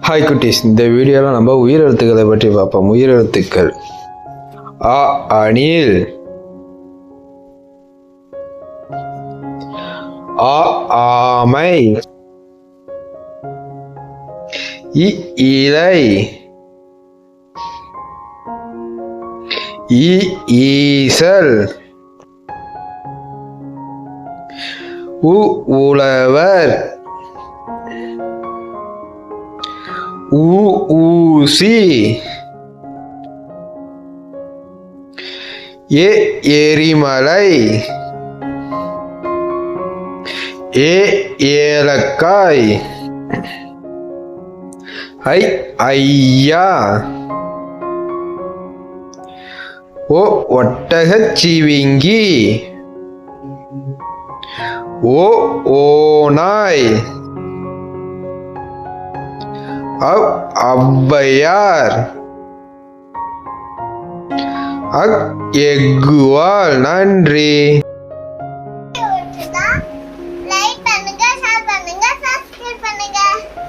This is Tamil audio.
ஹாய் குட்டீஸ், இந்த வீடியோவில் நம்ம உயிரெழுத்துக்களை பற்றி பார்ப்போம். உயிரெழுத்துக்கள்: அ அணில், ஆ ஆமை, இ இலை, இ ஈசல், உ உழவர், ஊசி, எரிமலை, ஏலக்காய், ஐயா, ஒட்டகச்சிவிங்கி, ஓநாய், ஔவையார், எக்குவால். நன்றி.